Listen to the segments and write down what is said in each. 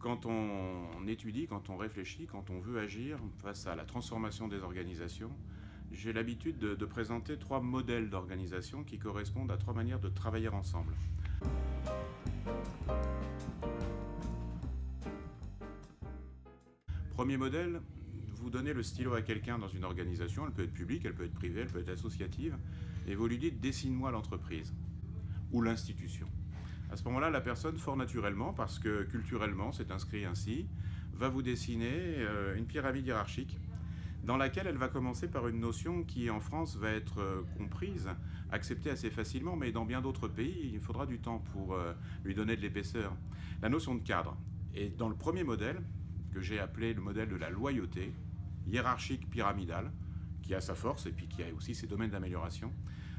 Quand on étudie, quand on réfléchit, quand on veut agir face à la transformation des organisations, j'ai l'habitude de présenter 3 modèles d'organisation qui correspondent à 3 manières de travailler ensemble. Premier modèle, vous donnez le stylo à quelqu'un dans une organisation, elle peut être publique, elle peut être privée, elle peut être associative, et vous lui dites « dessine-moi l'entreprise » ou l'institution. À ce moment-là, la personne, fort naturellement, parce que culturellement c'est inscrit ainsi, va vous dessiner une pyramide hiérarchique dans laquelle elle va commencer par une notion qui, en France, va être comprise, acceptée assez facilement, mais dans bien d'autres pays, il faudra du temps pour lui donner de l'épaisseur. La notion de cadre. Et dans le premier modèle, que j'ai appelé le modèle de la loyauté, hiérarchique pyramidale, qui a sa force et puis qui a aussi ses domaines d'amélioration,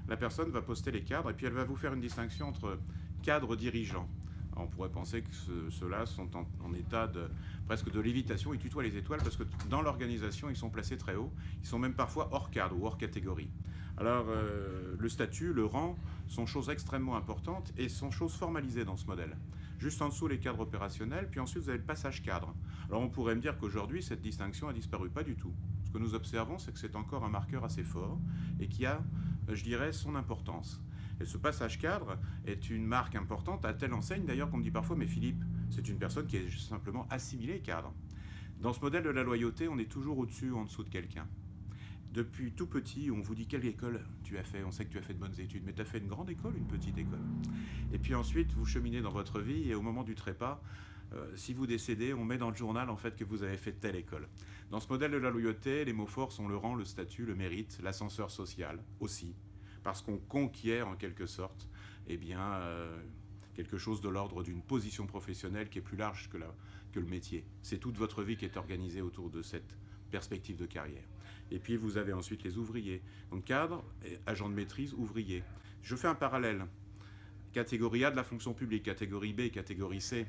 la personne va poster les cadres et puis elle va vous faire une distinction entre cadres dirigeants. On pourrait penser que ceux-là sont en état presque de lévitation, ils tutoient les étoiles parce que dans l'organisation ils sont placés très haut, ils sont même parfois hors cadre ou hors catégorie. Alors le statut, le rang sont choses extrêmement importantes et sont choses formalisées dans ce modèle. Juste en dessous les cadres opérationnels, puis ensuite vous avez le passage cadre. Alors on pourrait me dire qu'aujourd'hui cette distinction a disparu, pas du tout. Ce que nous observons, c'est que c'est encore un marqueur assez fort et qui a, je dirais, son importance. Et ce passage cadre est une marque importante, à telle enseigne d'ailleurs qu'on me dit parfois « mais Philippe, c'est une personne qui est simplement assimilée cadre ». Dans ce modèle de la loyauté, on est toujours au-dessus ou en dessous de quelqu'un. Depuis tout petit, on vous dit quelle école tu as fait, on sait que tu as fait de bonnes études, mais tu as fait une grande école, une petite école. Et puis ensuite, vous cheminez dans votre vie et au moment du trépas, si vous décédez, on met dans le journal en fait que vous avez fait telle école. Dans ce modèle de la loyauté, les mots forts sont le rang, le statut, le mérite, l'ascenseur social aussi. Parce qu'on conquiert en quelque sorte quelque chose de l'ordre d'une position professionnelle qui est plus large que le métier. C'est toute votre vie qui est organisée autour de cette perspective de carrière. Et puis vous avez ensuite les ouvriers. Donc cadre, agent de maîtrise, ouvrier. Je fais un parallèle. Catégorie A de la fonction publique, catégorie B, catégorie C.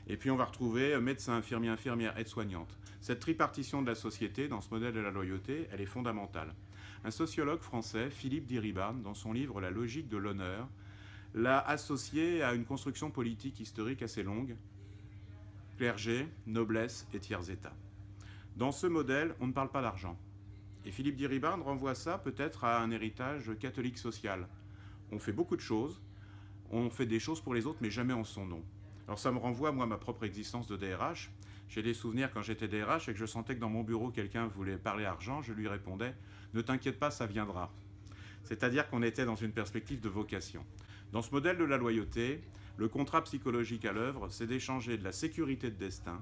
Et puis on va retrouver médecin, infirmier, infirmière, aide-soignante. Cette tripartition de la société, dans ce modèle de la loyauté, elle est fondamentale. Un sociologue français, Philippe Diribarne, dans son livre « La logique de l'honneur », l'a associé à une construction politique historique assez longue, clergé, noblesse et tiers-état. Dans ce modèle, on ne parle pas d'argent. Et Philippe Diribarne renvoie ça peut-être à un héritage catholique social. On fait beaucoup de choses, on fait des choses pour les autres, mais jamais en son nom. Alors ça me renvoie, moi, à ma propre existence de DRH. J'ai des souvenirs quand j'étais DRH et que je sentais que dans mon bureau, quelqu'un voulait parler argent, je lui répondais « Ne t'inquiète pas, ça viendra ». C'est-à-dire qu'on était dans une perspective de vocation. Dans ce modèle de la loyauté, le contrat psychologique à l'œuvre, c'est d'échanger de la sécurité de destin.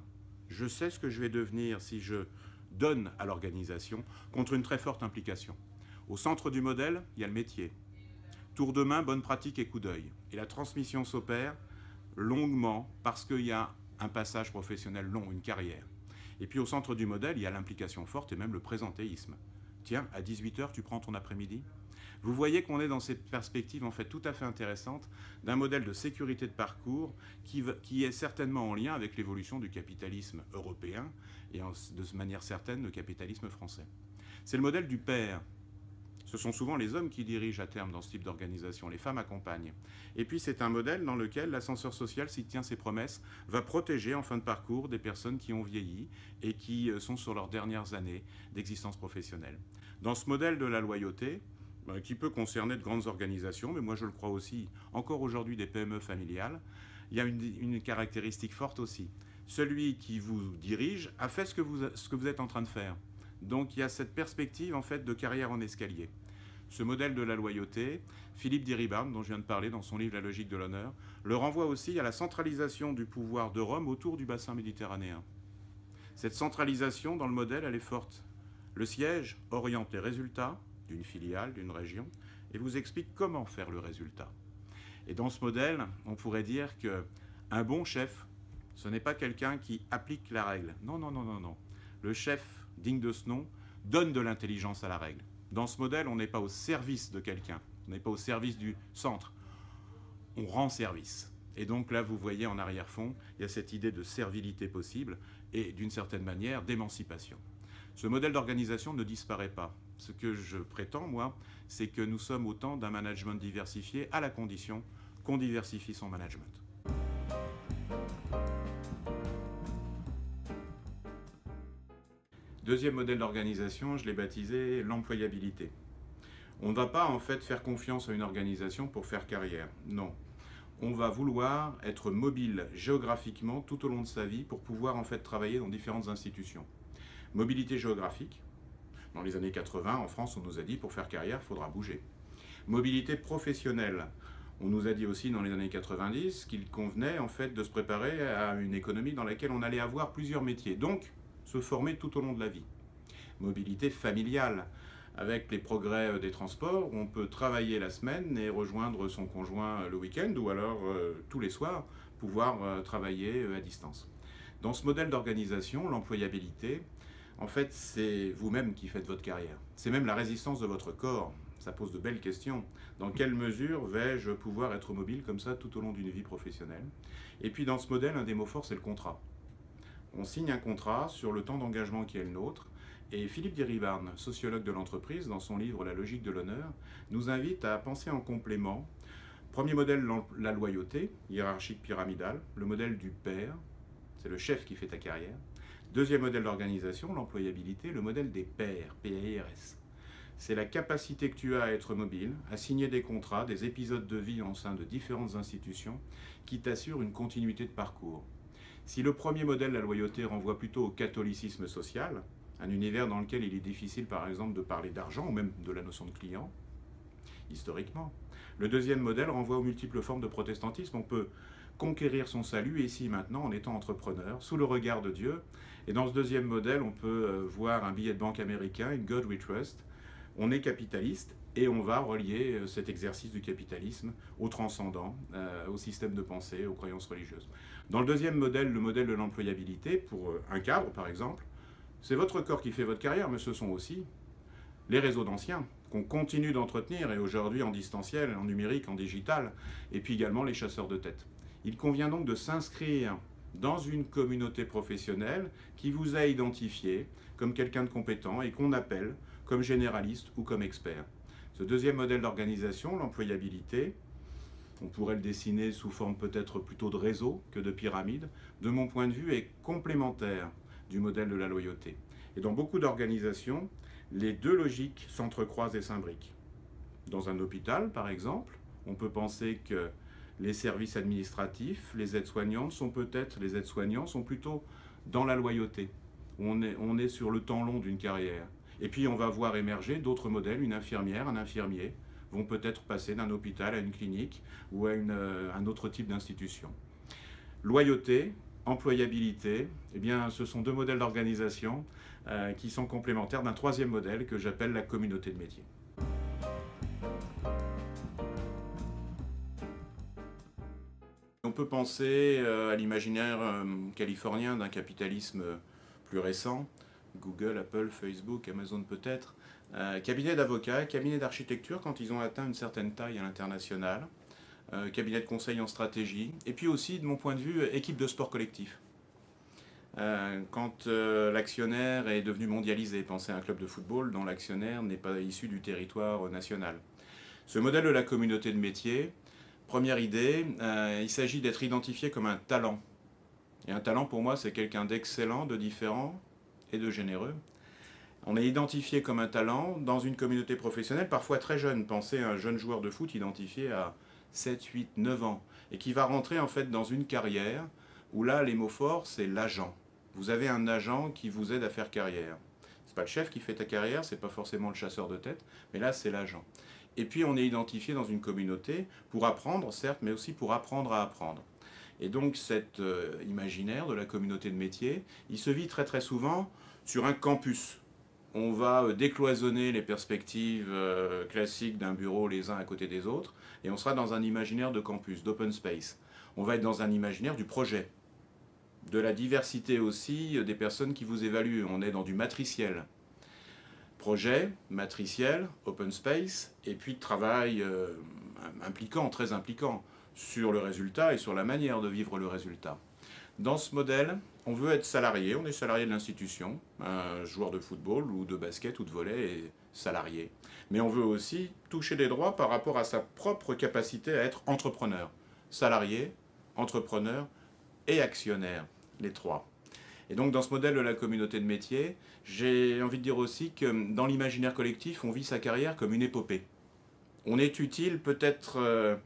Je sais ce que je vais devenir si je donne à l'organisation, contre une très forte implication. Au centre du modèle, il y a le métier. Tour de main, bonne pratique et coup d'œil. Et la transmission s'opère longuement parce qu'il y a un passage professionnel long, une carrière. Et puis au centre du modèle, il y a l'implication forte et même le présentéisme. Tiens, à 18h, tu prends ton après-midi. Vous voyez qu'on est dans cette perspective en fait tout à fait intéressante d'un modèle de sécurité de parcours qui est certainement en lien avec l'évolution du capitalisme européen et de manière certaine le capitalisme français. C'est le modèle du père. Ce sont souvent les hommes qui dirigent à terme dans ce type d'organisation, les femmes accompagnent. Et puis c'est un modèle dans lequel l'ascenseur social, s'il tient ses promesses, va protéger en fin de parcours des personnes qui ont vieilli et qui sont sur leurs dernières années d'existence professionnelle. Dans ce modèle de la loyauté, qui peut concerner de grandes organisations, mais moi je le crois aussi, encore aujourd'hui des PME familiales, il y a une caractéristique forte aussi. Celui qui vous dirige a fait ce que vous êtes en train de faire. Donc il y a cette perspective en fait de carrière en escalier. Ce modèle de la loyauté, Philippe Diribarne, dont je viens de parler dans son livre « La logique de l'honneur », le renvoie aussi à la centralisation du pouvoir de Rome autour du bassin méditerranéen. Cette centralisation dans le modèle, elle est forte. Le siège oriente les résultats d'une filiale, d'une région, et vous explique comment faire le résultat. Et dans ce modèle, on pourrait dire qu'un bon chef, ce n'est pas quelqu'un qui applique la règle. Non, non, non, non, non. Le chef, digne de ce nom, donne de l'intelligence à la règle. Dans ce modèle, on n'est pas au service de quelqu'un, on n'est pas au service du centre, on rend service. Et donc là, vous voyez en arrière-fond, il y a cette idée de servilité possible et d'une certaine manière d'émancipation. Ce modèle d'organisation ne disparaît pas. Ce que je prétends, moi, c'est que nous sommes au temps d'un management diversifié à la condition qu'on diversifie son management. Deuxième modèle d'organisation, je l'ai baptisé l'employabilité. On ne va pas en fait faire confiance à une organisation pour faire carrière, non. On va vouloir être mobile géographiquement tout au long de sa vie pour pouvoir en fait travailler dans différentes institutions. Mobilité géographique, dans les années 80 en France on nous a dit pour faire carrière il faudra bouger. Mobilité professionnelle, on nous a dit aussi dans les années 90 qu'il convenait en fait de se préparer à une économie dans laquelle on allait avoir plusieurs métiers, donc se former tout au long de la vie. Mobilité familiale, avec les progrès des transports, on peut travailler la semaine et rejoindre son conjoint le week-end ou alors tous les soirs pouvoir travailler à distance. Dans ce modèle d'organisation, l'employabilité, en fait, c'est vous-même qui faites votre carrière. C'est même la résistance de votre corps. Ça pose de belles questions. Dans quelle mesure vais-je pouvoir être mobile comme ça tout au long d'une vie professionnelle? Et puis dans ce modèle, un des mots forts, c'est le contrat. On signe un contrat sur le temps d'engagement qui est le nôtre. Et Philippe Diribarne, sociologue de l'entreprise, dans son livre La logique de l'honneur, nous invite à penser en complément. Premier modèle, la loyauté, hiérarchique pyramidale, le modèle du père, c'est le chef qui fait ta carrière. Deuxième modèle d'organisation, l'employabilité, le modèle des pairs, P-A-I-R-S. C'est la capacité que tu as à être mobile, à signer des contrats, des épisodes de vie en sein de différentes institutions qui t'assurent une continuité de parcours. Si le premier modèle, la loyauté, renvoie plutôt au catholicisme social, un univers dans lequel il est difficile par exemple de parler d'argent ou même de la notion de client, historiquement. Le deuxième modèle renvoie aux multiples formes de protestantisme. On peut conquérir son salut ici et maintenant en étant entrepreneur, sous le regard de Dieu. Et dans ce deuxième modèle, on peut voir un billet de banque américain, In God We Trust. On est capitaliste et on va relier cet exercice du capitalisme au transcendant, au système de pensée, aux croyances religieuses. Dans le deuxième modèle, le modèle de l'employabilité, pour un cadre par exemple, c'est votre corps qui fait votre carrière, mais ce sont aussi les réseaux d'anciens qu'on continue d'entretenir, et aujourd'hui en distanciel, en numérique, en digital, et puis également les chasseurs de tête. Il convient donc de s'inscrire dans une communauté professionnelle qui vous a identifié comme quelqu'un de compétent et qu'on appelle comme généraliste ou comme expert. Ce deuxième modèle d'organisation, l'employabilité, on pourrait le dessiner sous forme peut-être plutôt de réseau que de pyramide, de mon point de vue est complémentaire du modèle de la loyauté. Et dans beaucoup d'organisations, les deux logiques s'entrecroisent et s'imbriquent. Dans un hôpital, par exemple, on peut penser que les services administratifs, les aides-soignants sont plutôt dans la loyauté. On est sur le temps long d'une carrière. Et puis on va voir émerger d'autres modèles, une infirmière, un infirmier, vont peut-être passer d'un hôpital à une clinique ou à un autre type d'institution. Loyauté, employabilité, eh bien, ce sont deux modèles d'organisation qui sont complémentaires d'un troisième modèle que j'appelle la communauté de métier. On peut penser à l'imaginaire californien d'un capitalisme plus récent, Google, Apple, Facebook, Amazon peut-être, cabinet d'avocats, cabinet d'architecture quand ils ont atteint une certaine taille à l'international, cabinet de conseil en stratégie, et puis aussi, de mon point de vue, équipe de sport collectif. Quand l'actionnaire est devenu mondialisé, pensez à un club de football dont l'actionnaire n'est pas issu du territoire national. Ce modèle de la communauté de métier, première idée, il s'agit d'être identifié comme un talent. Et un talent pour moi c'est quelqu'un d'excellent, de différent et de généreux. On est identifié comme un talent dans une communauté professionnelle, parfois très jeune. Pensez à un jeune joueur de foot identifié à 7, 8, 9 ans et qui va rentrer en fait dans une carrière où là les mots forts c'est l'agent. Vous avez un agent qui vous aide à faire carrière. C'est pas le chef qui fait ta carrière, c'est pas forcément le chasseur de tête, mais là c'est l'agent. Et puis on est identifié dans une communauté pour apprendre certes, mais aussi pour apprendre à apprendre. Et donc cet imaginaire de la communauté de métier, il se vit très très souvent sur un campus. On va décloisonner les perspectives classiques d'un bureau les uns à côté des autres, et on sera dans un imaginaire de campus, d'open space. On va être dans un imaginaire du projet, de la diversité aussi des personnes qui vous évaluent. On est dans du matriciel. Projet, matriciel, open space, et puis travail impliquant, très impliquant, sur le résultat et sur la manière de vivre le résultat. Dans ce modèle, on veut être salarié, on est salarié de l'institution, un joueur de football ou de basket ou de volley est salarié. Mais on veut aussi toucher des droits par rapport à sa propre capacité à être entrepreneur. Salarié, entrepreneur et actionnaire, les trois. Et donc dans ce modèle de la communauté de métier, j'ai envie de dire aussi que dans l'imaginaire collectif, on vit sa carrière comme une épopée. On est utile peut-être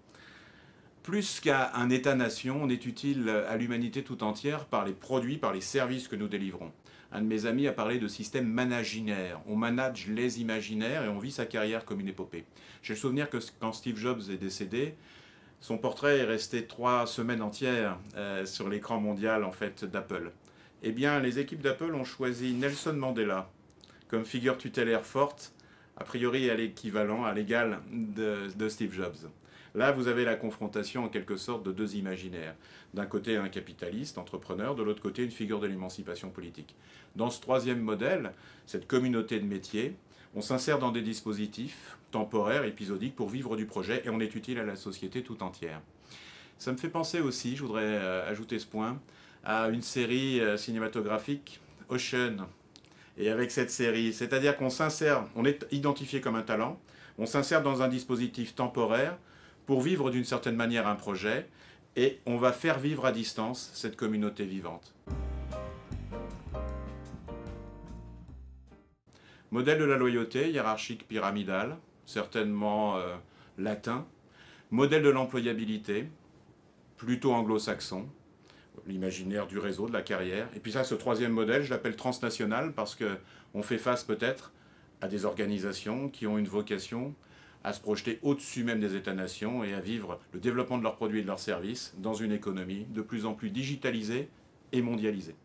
plus qu'à un État-nation, on est utile à l'humanité tout entière par les produits, par les services que nous délivrons. Un de mes amis a parlé de système managinaire. On manage les imaginaires et on vit sa carrière comme une épopée. J'ai le souvenir que quand Steve Jobs est décédé, son portrait est resté 3 semaines entières sur l'écran mondial en fait, d'Apple. Eh bien, les équipes d'Apple ont choisi Nelson Mandela comme figure tutélaire forte, a priori à l'équivalent, à l'égal de Steve Jobs. Là, vous avez la confrontation en quelque sorte de deux imaginaires. D'un côté, un capitaliste, entrepreneur, de l'autre côté, une figure de l'émancipation politique. Dans ce troisième modèle, cette communauté de métiers, on s'insère dans des dispositifs temporaires, épisodiques, pour vivre du projet, et on est utile à la société tout entière. Ça me fait penser aussi, je voudrais ajouter ce point, à une série cinématographique, Ocean. Et avec cette série, c'est-à-dire qu'on s'insère, on est identifié comme un talent, on s'insère dans un dispositif temporaire pour vivre d'une certaine manière un projet, et on va faire vivre à distance cette communauté vivante. Modèle de la loyauté, hiérarchique pyramidale, certainement latin. Modèle de l'employabilité, plutôt anglo-saxon, l'imaginaire du réseau, de la carrière. Et puis ça, ce troisième modèle, je l'appelle transnational parce qu'on fait face peut-être à des organisations qui ont une vocation à se projeter au-dessus même des États-nations et à vivre le développement de leurs produits et de leurs services dans une économie de plus en plus digitalisée et mondialisée.